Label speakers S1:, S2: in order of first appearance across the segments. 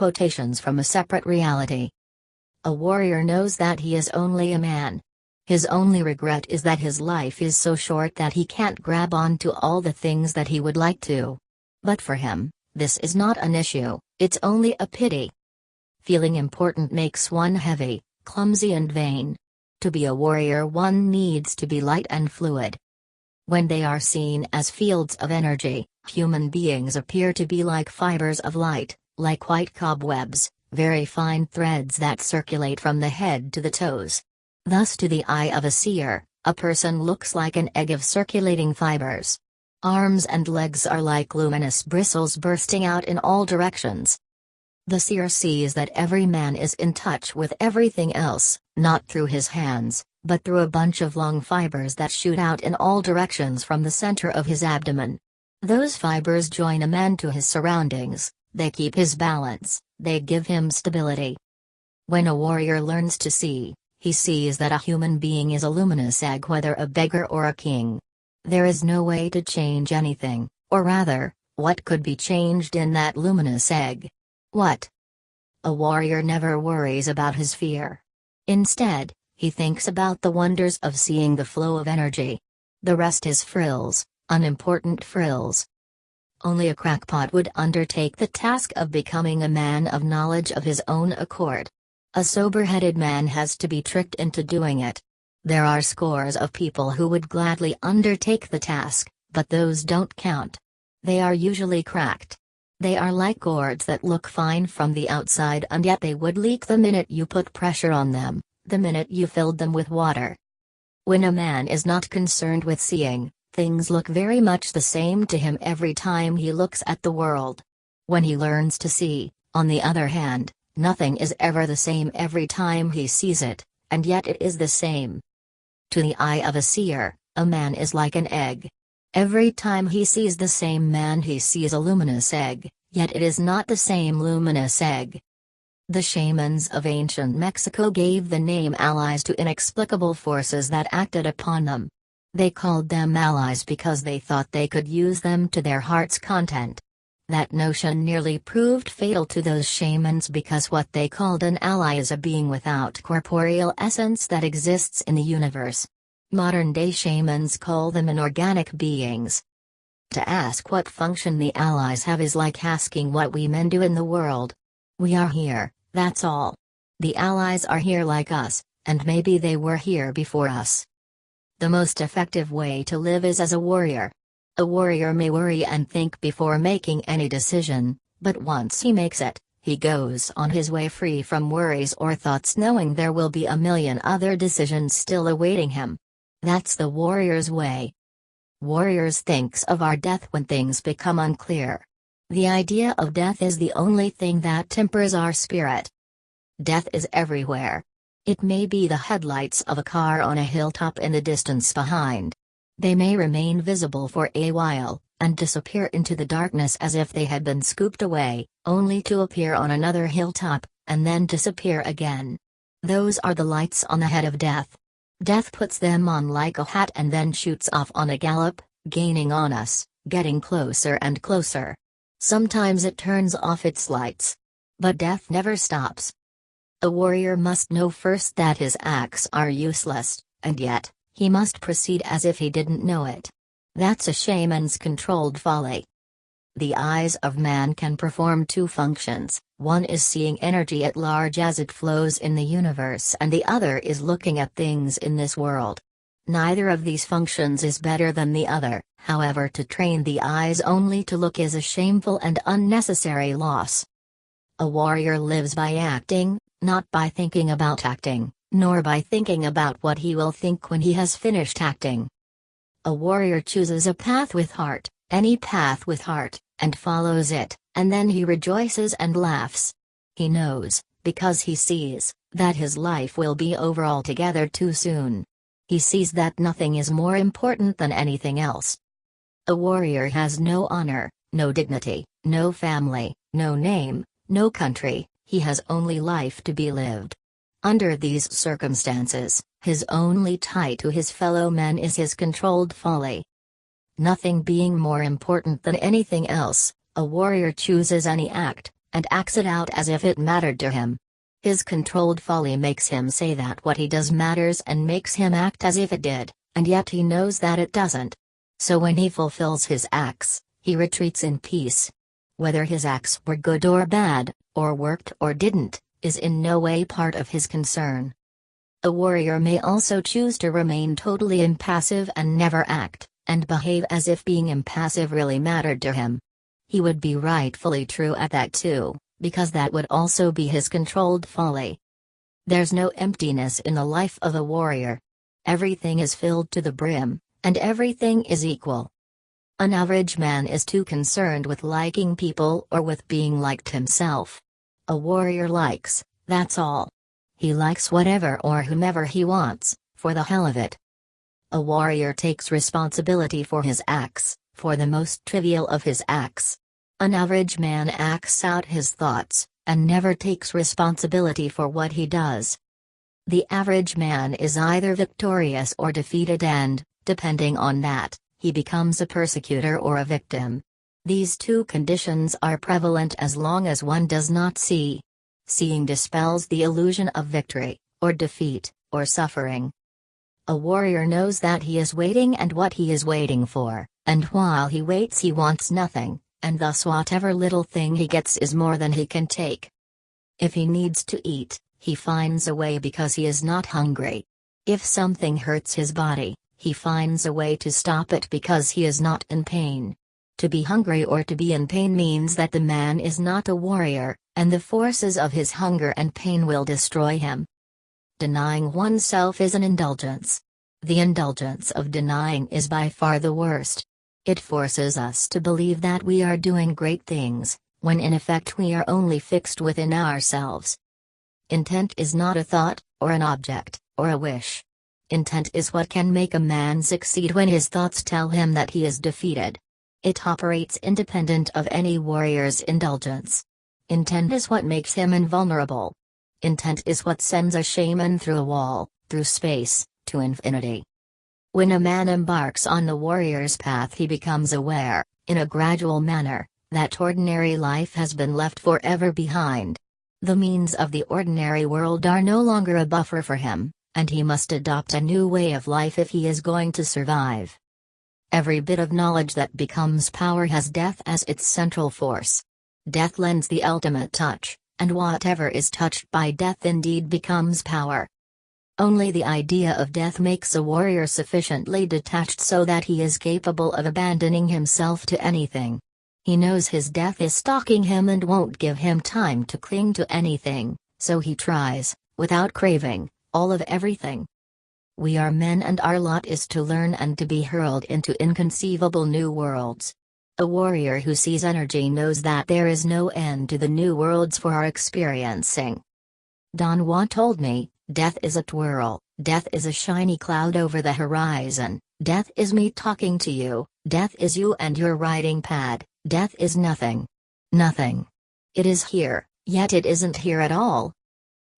S1: quotations from a separate reality. A warrior knows that he is only a man. His only regret is that his life is so short that he can't grab onto all the things that he would like to. But for him, this is not an issue, it's only a pity. Feeling important makes one heavy, clumsy and vain. To be a warrior one needs to be light and fluid. When they are seen as fields of energy, human beings appear to be like fibers of light, like white cobwebs, very fine threads that circulate from the head to the toes. Thus to the eye of a seer, a person looks like an egg of circulating fibers. Arms and legs are like luminous bristles bursting out in all directions. The seer sees that every man is in touch with everything else, not through his hands, but through a bunch of long fibers that shoot out in all directions from the center of his abdomen. Those fibers join a man to his surroundings, they keep his balance, they give him stability. When a warrior learns to see, he sees that a human being is a luminous egg, whether a beggar or a king. There is no way to change anything, or rather, what could be changed in that luminous egg? What? A warrior never worries about his fear. Instead, he thinks about the wonders of seeing the flow of energy. The rest is frills, unimportant frills. Only a crackpot would undertake the task of becoming a man of knowledge of his own accord. A sober-headed man has to be tricked into doing it. There are scores of people who would gladly undertake the task, but those don't count. They are usually cracked. They are like gourds that look fine from the outside and yet they would leak the minute you put pressure on them, the minute you filled them with water. When a man is not concerned with seeing, things look very much the same to him every time he looks at the world. When he learns to see, on the other hand, nothing is ever the same every time he sees it, and yet it is the same. To the eye of a seer, a man is like an egg. Every time he sees the same man he sees a luminous egg, yet it is not the same luminous egg. The shamans of ancient Mexico gave the name allies to inexplicable forces that acted upon them. They called them allies because they thought they could use them to their heart's content. That notion nearly proved fatal to those shamans because what they called an ally is a being without corporeal essence that exists in the universe. Modern-day shamans call them inorganic beings. To ask what function the allies have is like asking what we men do in the world. We are here, that's all. The allies are here like us, and maybe they were here before us. The most effective way to live is as a warrior. A warrior may worry and think before making any decision, but once he makes it, he goes on his way free from worries or thoughts, knowing there will be a million other decisions still awaiting him. That's the warrior's way. Warriors thinks of our death when things become unclear. The idea of death is the only thing that tempers our spirit. Death is everywhere. It may be the headlights of a car on a hilltop in the distance behind. They may remain visible for a while, and disappear into the darkness as if they had been scooped away, only to appear on another hilltop, and then disappear again. Those are the lights on the head of death. Death puts them on like a hat and then shoots off on a gallop, gaining on us, getting closer and closer. Sometimes it turns off its lights. But death never stops. A warrior must know first that his acts are useless, and yet, he must proceed as if he didn't know it. That's a shaman's controlled folly. The eyes of man can perform two functions, one is seeing energy at large as it flows in the universe and the other is looking at things in this world. Neither of these functions is better than the other, however to train the eyes only to look is a shameful and unnecessary loss. A warrior lives by acting, not by thinking about acting, nor by thinking about what he will think when he has finished acting. A warrior chooses a path with heart, any path with heart, and follows it, and then he rejoices and laughs. He knows, because he sees, that his life will be over altogether too soon. He sees that nothing is more important than anything else. A warrior has no honor, no dignity, no family, no name, no country, he has only life to be lived. Under these circumstances, his only tie to his fellow men is his controlled folly. Nothing being more important than anything else, a warrior chooses any act, and acts it out as if it mattered to him. His controlled folly makes him say that what he does matters and makes him act as if it did, and yet he knows that it doesn't. So when he fulfills his acts, he retreats in peace. Whether his acts were good or bad, or worked or didn't, is in no way part of his concern. A warrior may also choose to remain totally impassive and never act, and behave as if being impassive really mattered to him. He would be rightfully true at that too, because that would also be his controlled folly. There's no emptiness in the life of a warrior. Everything is filled to the brim, and everything is equal. An average man is too concerned with liking people or with being liked himself. A warrior likes, that's all. He likes whatever or whomever he wants, for the hell of it. A warrior takes responsibility for his acts, for the most trivial of his acts. An average man acts out his thoughts, and never takes responsibility for what he does. The average man is either victorious or defeated and, depending on that, he becomes a persecutor or a victim. These two conditions are prevalent as long as one does not see. Seeing dispels the illusion of victory, or defeat, or suffering. A warrior knows that he is waiting and what he is waiting for, and while he waits he wants nothing, and thus whatever little thing he gets is more than he can take. If he needs to eat, he finds a way because he is not hungry. If something hurts his body, he finds a way to stop it because he is not in pain. To be hungry or to be in pain means that the man is not a warrior, and the forces of his hunger and pain will destroy him. Denying oneself is an indulgence. The indulgence of denying is by far the worst. It forces us to believe that we are doing great things, when in effect we are only fixed within ourselves. Intent is not a thought, or an object, or a wish. Intent is what can make a man succeed when his thoughts tell him that he is defeated. It operates independent of any warrior's indulgence. Intent is what makes him invulnerable. Intent is what sends a shaman through a wall, through space, to infinity. When a man embarks on the warrior's path, he becomes aware, in a gradual manner, that ordinary life has been left forever behind. The means of the ordinary world are no longer a buffer for him, and he must adopt a new way of life if he is going to survive. Every bit of knowledge that becomes power has death as its central force. Death lends the ultimate touch, and whatever is touched by death indeed becomes power. Only the idea of death makes a warrior sufficiently detached so that he is capable of abandoning himself to anything. He knows his death is stalking him and won't give him time to cling to anything, so he tries, without craving, all of everything. We are men and our lot is to learn and to be hurled into inconceivable new worlds. A warrior who sees energy knows that there is no end to the new worlds for our experiencing. Don Juan told me, death is a twirl, death is a shiny cloud over the horizon, death is me talking to you, death is you and your writing pad, death is nothing. Nothing. It is here, yet it isn't here at all.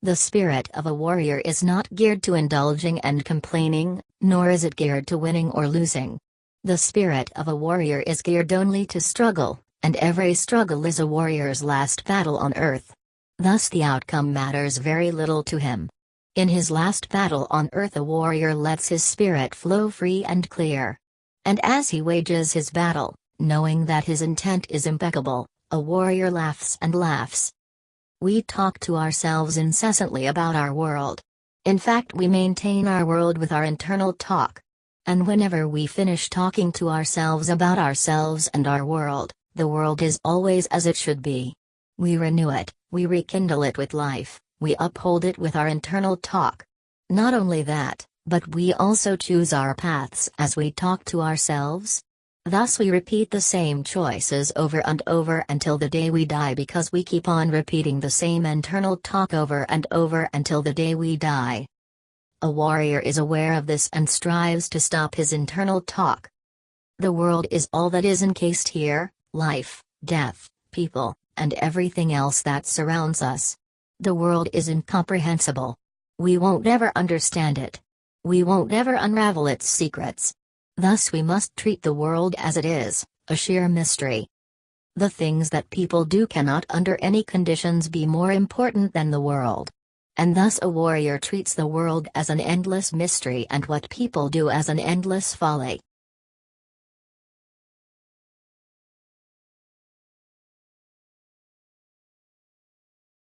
S1: The spirit of a warrior is not geared to indulging and complaining, nor is it geared to winning or losing. The spirit of a warrior is geared only to struggle, and every struggle is a warrior's last battle on earth. Thus the outcome matters very little to him. In his last battle on earth a warrior lets his spirit flow free and clear. And as he wages his battle, knowing that his intent is impeccable, a warrior laughs and laughs. We talk to ourselves incessantly about our world. In fact, we maintain our world with our internal talk. And whenever we finish talking to ourselves about ourselves and our world, the world is always as it should be. We renew it, we rekindle it with life, we uphold it with our internal talk. Not only that, but we also choose our paths as we talk to ourselves. Thus we repeat the same choices over and over until the day we die because we keep on repeating the same internal talk over and over until the day we die. A warrior is aware of this and strives to stop his internal talk. The world is all that is encased here, life, death, people, and everything else that surrounds us. The world is incomprehensible. We won't ever understand it. We won't ever unravel its secrets. Thus we must treat the world as it is, a sheer mystery. The things that people do cannot under any conditions be more important than the world. And thus a warrior treats the world as an endless mystery and what people do as an endless folly.